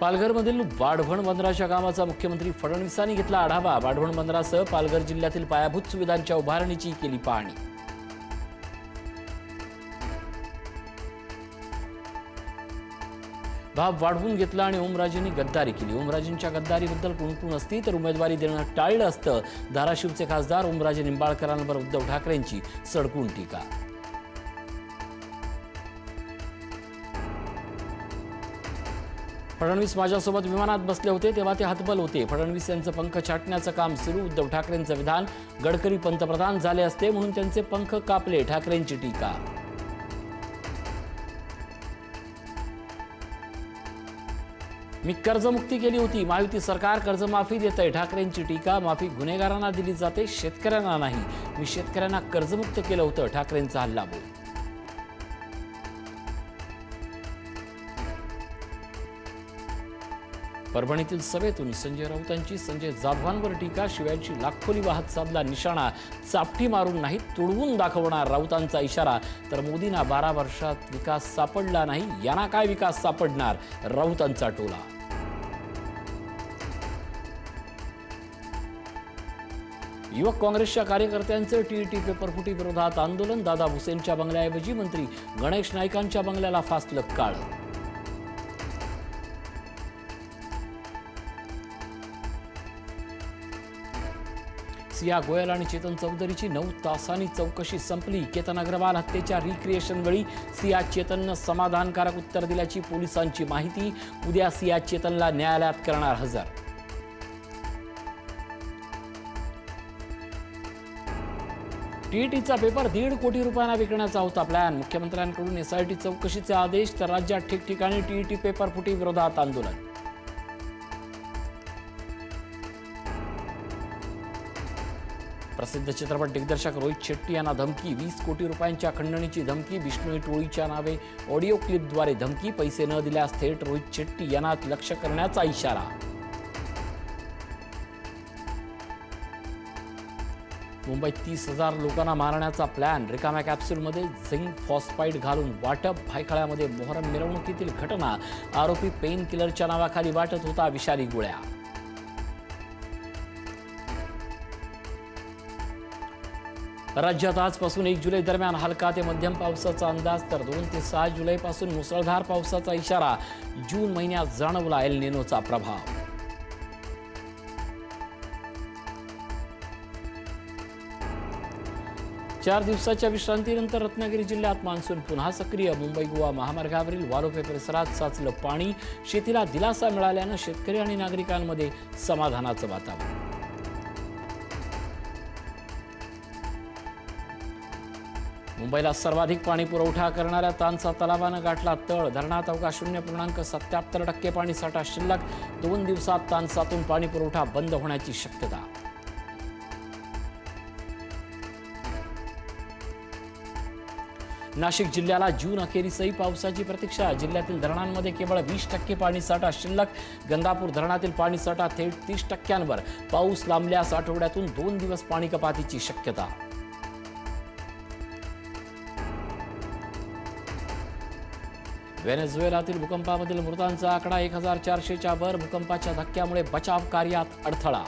पालघरमधील वाढवण बंदराच्या कामाचा मुख्यमंत्री फडणवीसांनी घेतला आढावा। वाढवण बंदरासह पालघर जिल्ह्यातील पायाभूत सुविधांच्या उभारणीची केली पाहणी। भाव वाढवून घेतला आणि ओमराजेंनी गद्दारी केली। ओमराजेंच्या गद्दारीबद्दल कुणकुण असती तर उमेदवारी देणं टाळलं असतं। धाराशिवचे खासदार ओमराजे निंबाळकरांवर उद्धव ठाकरेंची सडकून टीका। फडणवीस माझ्यासोबत विमानात बसले होते तेव्हा ते हतबल होते। फडणवीस यांचं पंख छाटण्याचं काम सुरू। उद्धव ठाकरेंचं विधान, गडकरी पंतप्रधान झाले असते म्हणून त्यांचे पंख कापले, ठाकरेंची टीका। मी कर्जमुक्ती केली होती, महायुती सरकार कर्जमाफी देतंय, ठाकरेंची टीका। माफी गुन्हेगारांना दिली जाते, शेतकऱ्यांना नाही। मी शेतकऱ्यांना कर्जमुक्त केलं होतं, ठाकरेंचा हल्लाबोल। परभणीतील सभेतून संजय राऊतांची संजय जाधवांवर टीका। शिवायची लाखोली वाहत साधला निशाणा, चापटी मारून नाही तुडवून दाखवणार, राऊतांचा इशारा। तर मोदींना 12 वर्षात विकास सापडला नाही, यांना काय विकास सापडणार, राऊतांचा टोला। युवक काँग्रेसच्या कार्यकर्त्यांचे टीईटी पेपरफुटी विरोधात आंदोलन। दादा भुसेंच्या बंगल्याऐवजी मंत्री गणेश नाईकांच्या बंगल्याला फासलं काळं। सिया गोयल आणि चेतन चौधरीची 9 तासांनी चौकशी संपली। केतन अग्रवाल हत्येच्या रिक्रिएशन वेळी सिया चेतननं समाधानकारक उत्तर दिल्याची पोलिसांची माहिती। उद्या सिया चेतनला न्यायालयात करणार हजर। टीईटीचा पेपर 1.5 कोटी रुपयांना विकण्याचा होता प्लॅन। मुख्यमंत्र्यांकडून एसआयटी चौकशीचे आदेश तर राज्यात ठिकठिकाणी टीईटी पेपरफुटी विरोधात आंदोलन। प्रसिद्ध चित्रपट दिग्दर्शक रोहित शेट्टी यांना धमकी। 20 कोटी रुपयांच्या खंडणीची धमकी। बिश्नोई टोळीच्या नावे ऑडिओ क्लिपद्वारे धमकी। पैसे न दिल्यास थेट रोहित शेट्टी यांना लक्ष करण्याचा इशारा। मुंबईत 30,000 लोकांना मारण्याचा प्लॅन। रिकाम्या कॅप्सूलमध्ये झिंक फॉस्फाईड घालून वाटप। भायखळ्यामध्ये मोहरम मिरवणुकीतील घटना। आरोपी पेन किलरच्या नावाखाली वाटत होता विषारी गोळ्या। राज्यात आजपासून 1 जुलै दरम्यान हलका ते मध्यम पावसाचा अंदाज तर 2 ते 6 जुलैपासून मुसळधार पावसाचा इशारा। जून महिन्यात जाणवला एल निनोचा प्रभाव। चार दिवसाच्या विश्रांतीनंतर रत्नागिरी जिल्ह्यात मान्सून पुन्हा सक्रिय। मुंबई गोवा महामार्गावरील वालोपे परिसरात साचलं पाणी। शेतीला दिलासा मिळाल्यानं शेतकरी आणि नागरिकांमध्ये समाधानाचं वातावरण। मुंबईला सर्वाधिक पाणी पुरवठा करणाऱ्या तानसा तलावानं गाठला तळ। धरणात अवघा 0.77% पाणी साठा शिल्लक। 2 दिवसात तानसातून पाणी पुरवठा बंद होण्याची शक्यता। नाशिक जिल्ह्याला जून अखेरीसही पावसाची प्रतीक्षा। जिल्ह्यातील धरणांमध्ये केवळ 20% पाणी साठा शिल्लक। गंगापूर धरणातील पाणी साठा थेट 30%वर। पाऊस लांबल्यास आठवड्यातून 2 दिवस पाणी कपातीची शक्यता। व्हेनेझुएलातील भूकंपामधील मृतांचा आकडा 1400च्या वर। भूकंपाच्या धक्क्यामुळे बचाव कार्यात अडथळा।